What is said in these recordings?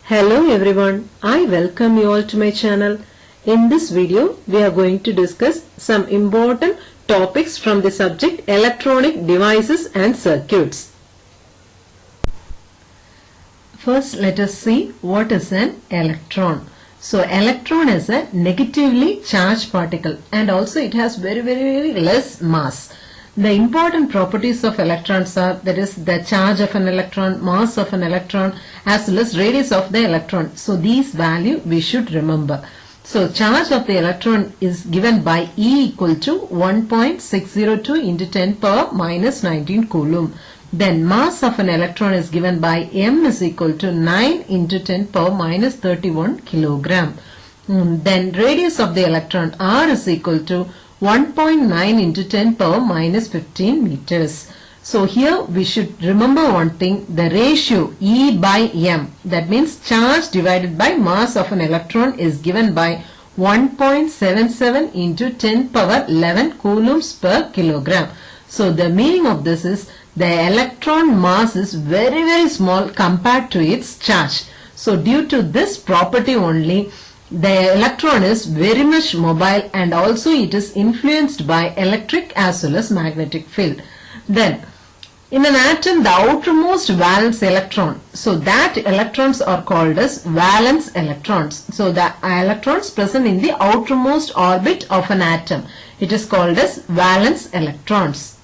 Hello everyone, I welcome you all to my channel. In this video, we are going to discuss some important topics from the subject Electronic Devices and Circuits. First, let us see what is an electron. So, electron is a negatively charged particle and also it has very less mass. The important properties of electrons are, that is, the charge of an electron, mass of an electron, as well as radius of the electron. So these value we should remember. So charge of the electron is given by E equal to 1.602 into 10 power minus 19 coulomb. Then mass of an electron is given by M is equal to 9 into 10 power minus 31 kilogram. Then radius of the electron R is equal to 1.9 into 10 power minus 15 meters. So here we should remember one thing, the ratio E by M, that means charge divided by mass of an electron is given by 1.77 into 10 power 11 coulombs per kilogram. So the meaning of this is the electron mass is very small compared to its charge. So due to this property only, the electron is very much mobile and also it is influenced by electric as well as magnetic field. Then in an atom, the outermost valence electron, so that electrons are called as valence electrons. So the electrons present in the outermost orbit of an atom, it is called as valence electrons.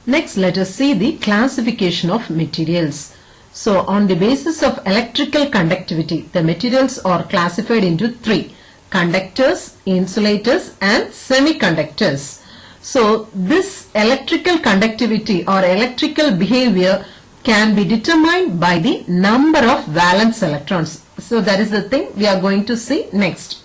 Next, let us see the classification of materials. So on the basis of electrical conductivity, the materials are classified into three: conductors, insulators and semiconductors. So this electrical conductivity or electrical behavior can be determined by the number of valence electrons. So that is the thing we are going to see next.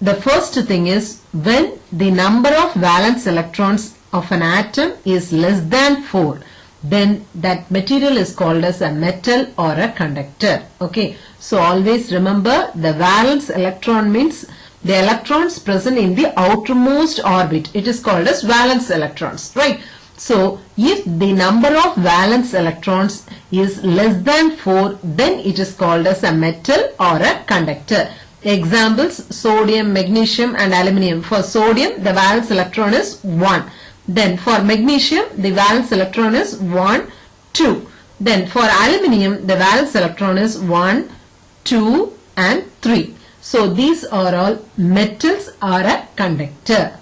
The first thing is, when the number of valence electrons of an atom is less than 4, then that material is called as a metal or a conductor. Okay, so always remember, the valence electron means the electrons present in the outermost orbit. It is called as valence electrons, right? So if the number of valence electrons is less than 4, then it is called as a metal or a conductor. Examples: sodium, magnesium and aluminium. For sodium, the valence electron is 1. Then for magnesium, the valence electron is 1, 2. Then for aluminium, the valence electron is 1, 2 and 3. So these are all metals or a conductor.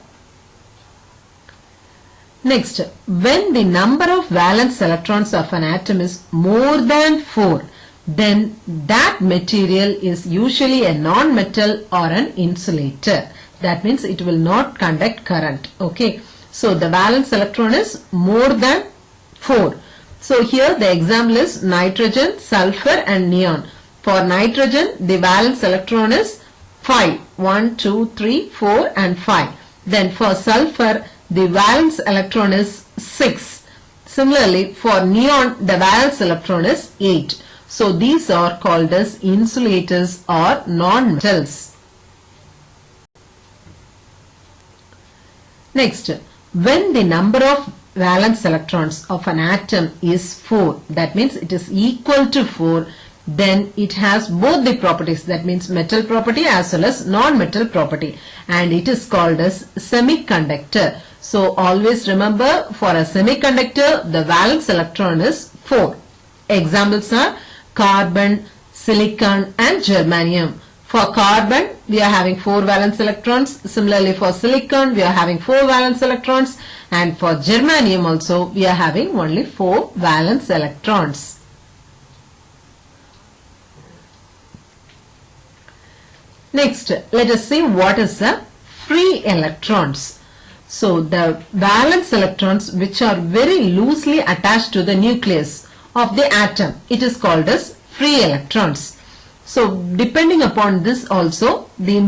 Next, when the number of valence electrons of an atom is more than 4, then that material is usually a non-metal or an insulator. That means it will not conduct current. Okay. So the valence electron is more than 4. So here the example is nitrogen, sulfur and neon. For nitrogen, the valence electron is 5. 1, 2, 3, 4 and 5. Then for sulfur, the valence electron is 6. Similarly, for neon, the valence electron is 8. So these are called as insulators or non-metals. Next, when the number of valence electrons of an atom is 4, that means it is equal to 4, then it has both the properties, that means metal property as well as non-metal property, and it is called as semiconductor. So always remember, for a semiconductor, the valence electron is 4. Examples are carbon, silicon and germanium. For carbon, we are having 4 valence electrons. Similarly, for silicon, we are having 4 valence electrons. And for germanium also, we are having only 4 valence electrons. Next, let us see what is the free electrons. So, the valence electrons which are very loosely attached to the nucleus of the atom, it is called as free electrons. So depending upon this also, the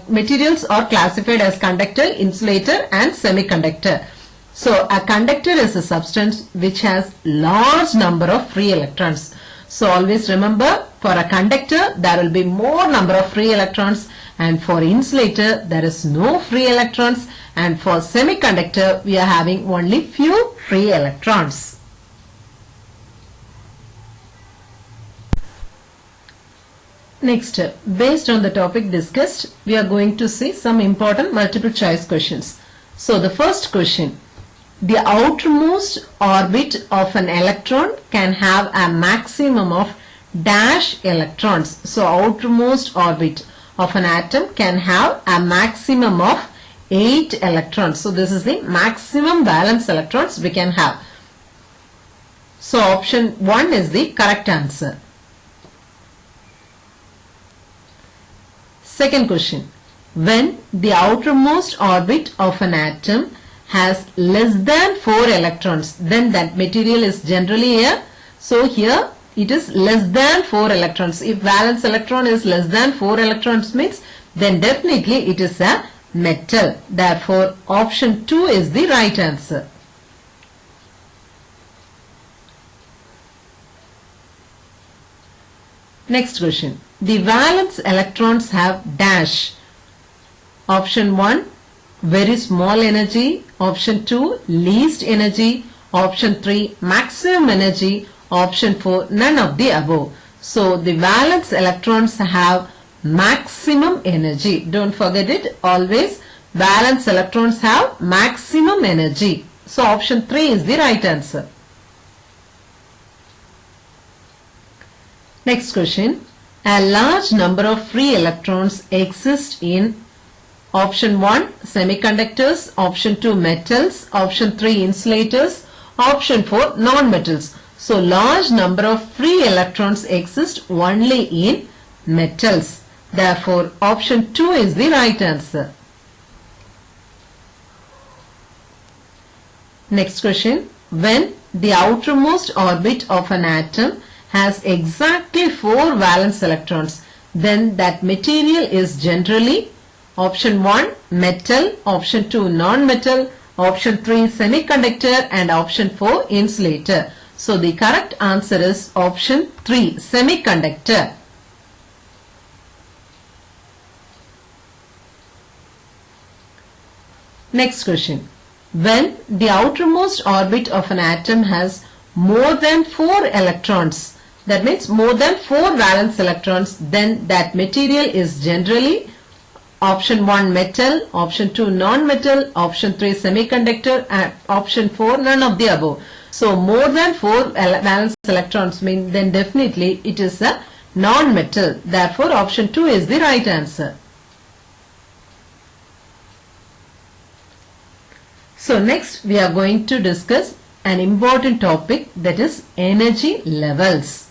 materials are classified as conductor, insulator and semiconductor. So a conductor is a substance which has large number of free electrons. So always remember, for a conductor there will be more number of free electrons, and for insulator there is no free electrons, and for semiconductor we are having only few free electrons. Next, based on the topic discussed, we are going to see some important multiple choice questions. So the first question, the outermost orbit of an electron can have a maximum of dash electrons. So outermost orbit of an atom can have a maximum of 8 electrons. So this is the maximum valence electrons we can have. So option 1 is the correct answer. Second question, when the outermost orbit of an atom has less than 4 electrons, then that material is generally a, so here it is less than 4 electrons. If valence electron is less than 4 electrons means, then definitely it is a metal. Therefore option 2 is the right answer. Next question, the valence electrons have dash. Option 1, very small energy. Option 2, least energy. Option 3, maximum energy. Option 4, none of the above. So the valence electrons have maximum energy. Don't forget it, always valence electrons have maximum energy. So option 3 is the right answer. Next question, a large number of free electrons exist in option 1, semiconductors, option 2, metals, option 3, insulators, option 4, non-metals. So large number of free electrons exist only in metals. Therefore option 2 is the right answer. Next question, when the outermost orbit of an atom has exactly 4 valence electrons, then that material is generally option 1, metal, option 2, non-metal, option 3, semiconductor, and option 4, insulator. So the correct answer is option 3, semiconductor. Next question, when the outermost orbit of an atom has more than 4 electrons, that means more than 4 valence electrons, then that material is generally option 1, metal, option 2, non-metal, option 3, semiconductor, and option 4, none of the above. So more than 4 valence electrons mean, then definitely it is a non-metal. Therefore option 2 is the right answer. So next we are going to discuss an important topic, that is energy levels.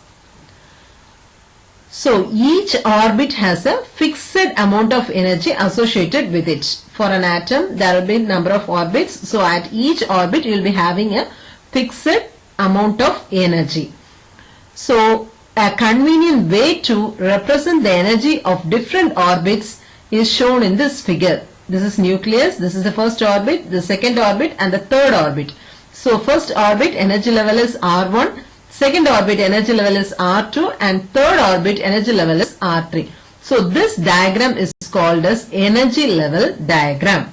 So each orbit has a fixed amount of energy associated with it. For an atom there will be number of orbits. So at each orbit you will be having a fixed amount of energy. So a convenient way to represent the energy of different orbits is shown in this figure. This is nucleus, this is the first orbit, the second orbit, and the third orbit. So first orbit energy level is R1, second orbit energy level is R2, and third orbit energy level is R3. So this diagram is called as energy level diagram.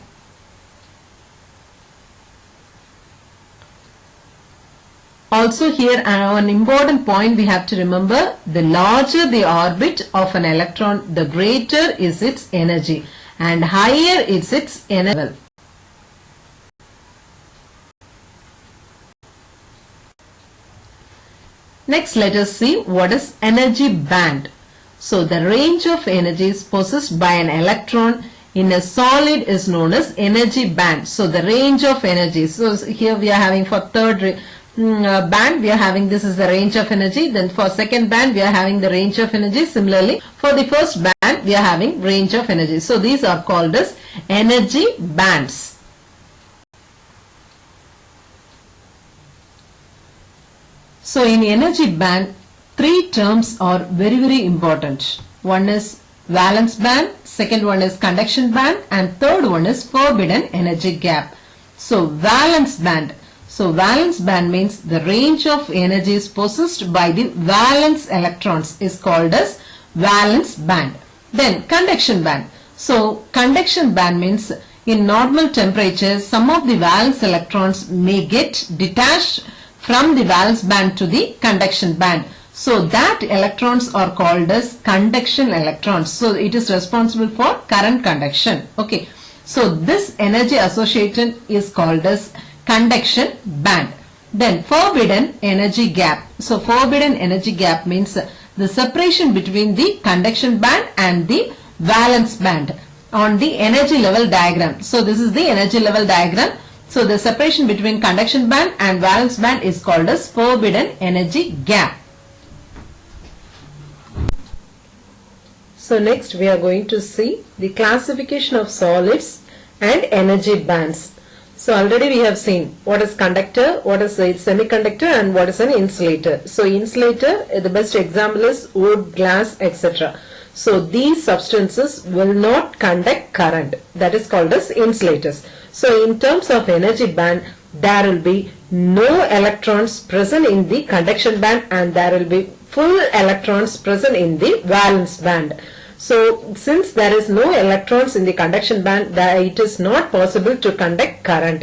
Also here an important point we have to remember, the larger the orbit of an electron, the greater is its energy, and higher is its energy level. Next let us see what is energy band. So the range of energies possessed by an electron in a solid is known as energy band. So the range of energy. So here we are having for third band we are having, this is the range of energy. Then for second band we are having the range of energy. Similarly for the first band we are having range of energy. So these are called as energy bands. So in energy band, 3 terms are very important. One is valence band, second one is conduction band, and third one is forbidden energy gap. So valence band. So valence band means the range of energies possessed by the valence electrons is called as valence band. Then conduction band. So conduction band means in normal temperatures some of the valence electrons may get detached from the valence band to the conduction band. So that electrons are called as conduction electrons. So it is responsible for current conduction. Okay. So this energy association is called as conduction band. Then forbidden energy gap. So forbidden energy gap means the separation between the conduction band and the valence band on the energy level diagram. So this is the energy level diagram. So the separation between conduction band and valence band is called as forbidden energy gap. So next we are going to see the classification of solids and energy bands. So already we have seen what is conductor, what is a semiconductor and what is an insulator. So insulator, the best example is wood, glass, etc. So these substances will not conduct current. That is called as insulators. So in terms of energy band, there will be no electrons present in the conduction band and there will be full electrons present in the valence band. So since there is no electrons in the conduction band, it is not possible to conduct current.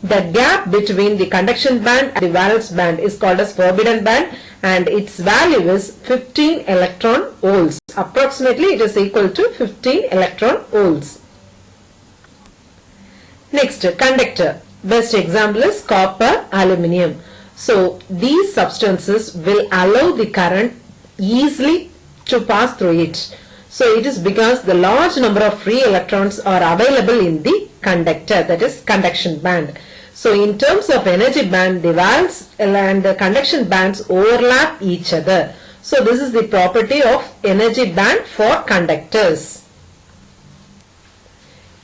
The gap between the conduction band and the valence band is called as forbidden band and its value is 15 electron volts. Approximately it is equal to 15 electron volts. Next, conductor. Best example is copper, aluminium. So these substances will allow the current easily to pass through it. So it is because the large number of free electrons are available in the conductor, that is conduction band. So in terms of energy band, the valence and the conduction bands overlap each other. So this is the property of energy band for conductors.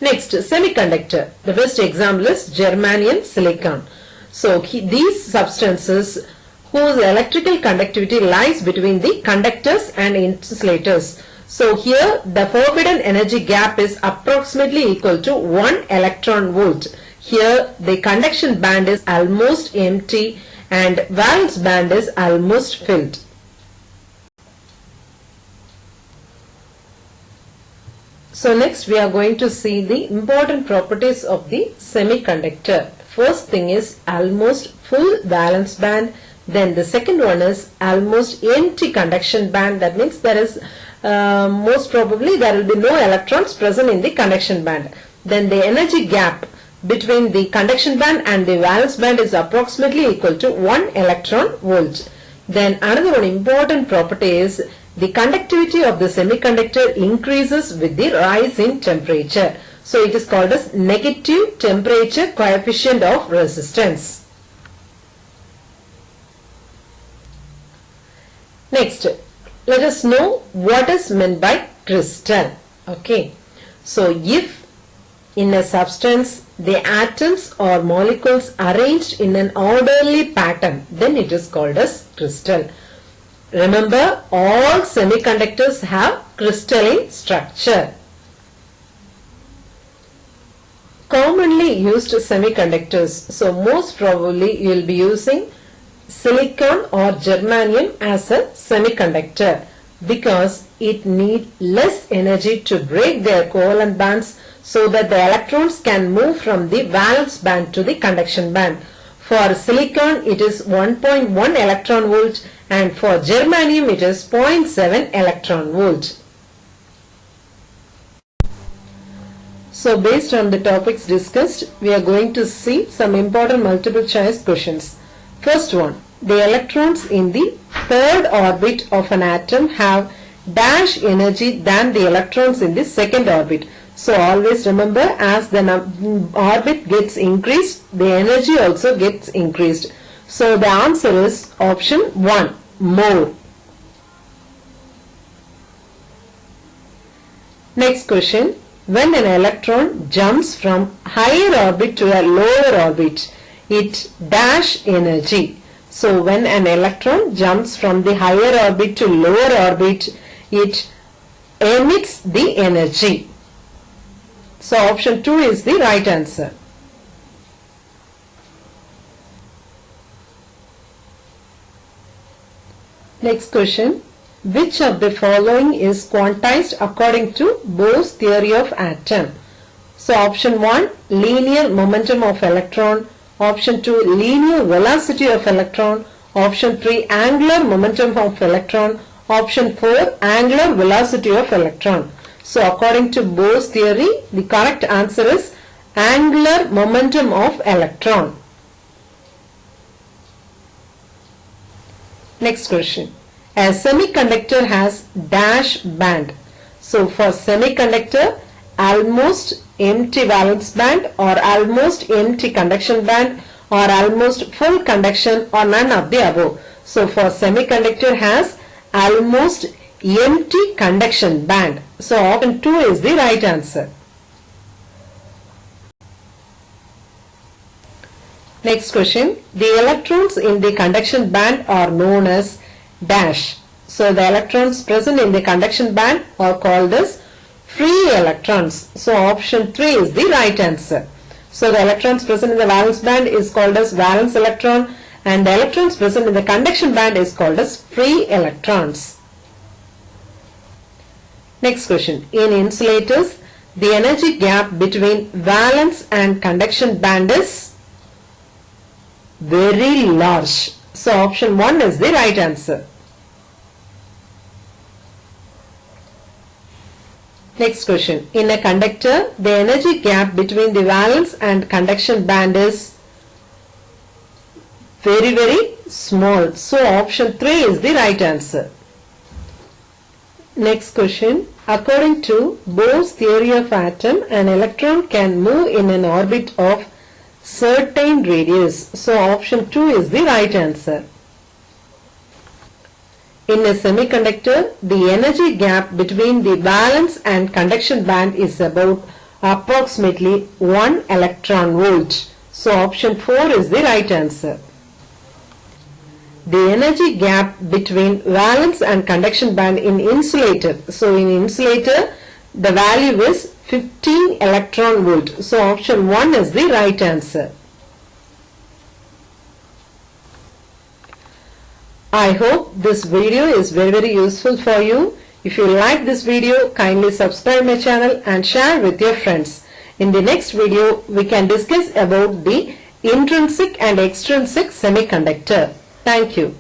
Next, semiconductor. The best example is germanium, silicon. So these substances whose electrical conductivity lies between the conductors and insulators. So here the forbidden energy gap is approximately equal to 1 electron volt. Here the conduction band is almost empty and valence band is almost filled. So next we are going to see the important properties of the semiconductor. First thing is almost full valence band. Then the second one is almost empty conduction band. That means there is most probably there will be no electrons present in the conduction band. Then the energy gap between the conduction band and the valence band is approximately equal to 1 electron volt. Then another one important property is the conductivity of the semiconductor increases with the rise in temperature. So it is called as negative temperature coefficient of resistance. Next, let us know what is meant by crystal. Okay. So if in a substance the atoms or molecules arranged in an orderly pattern, then it is called as crystal. Remember, all semiconductors have crystalline structure. Commonly used semiconductors. So most probably you will be using silicon or germanium as a semiconductor because it needs less energy to break their covalent bands so that the electrons can move from the valence band to the conduction band. For silicon it is 1.1 electron volt and for germanium it is 0.7 electron volt. So based on the topics discussed, we are going to see some important multiple choice questions. First one, the electrons in the third orbit of an atom have dash energy than the electrons in the second orbit. So always remember, as the orbit gets increased, the energy also gets increased. So the answer is option 1, more. Next question, when an electron jumps from higher orbit to a lower orbit, it dash energy. So when an electron jumps from the higher orbit to lower orbit, it emits the energy. So option 2 is the right answer. Next question, which of the following is quantized according to Bohr's theory of atom? So option 1, linear momentum of electron. Option 2, linear velocity of electron. Option 3, angular momentum of electron. Option 4, angular velocity of electron. So according to Bohr's theory, the correct answer is angular momentum of electron. Next question. A semiconductor has dash band. So for semiconductor, almost empty valence band or almost empty conduction band or almost full conduction or none of the above. So for semiconductor has almost empty conduction band. So option 2 is the right answer. Next question. The electrons in the conduction band are known as dash. So the electrons present in the conduction band are called as free electrons. So option 3 is the right answer. So the electrons present in the valence band is called as valence electron and the electrons present in the conduction band is called as free electrons. Next question. In insulators, the energy gap between valence and conduction band is very large. So option 1 is the right answer. Next question. In a conductor, the energy gap between the valence and conduction band is very small. So option 3 is the right answer. Next question. According to Bohr's theory of atom, an electron can move in an orbit of certain radius. So option 2 is the right answer. In a semiconductor, the energy gap between the valence and conduction band is about approximately 1 electron volt. So option 4 is the right answer. The energy gap between valence and conduction band in insulator. So in insulator, the value is 15 electron volt. So option 1 is the right answer. I hope this video is very useful for you. If you like this video, kindly subscribe my channel and share with your friends. In the next video, we can discuss about the intrinsic and extrinsic semiconductor. Thank you.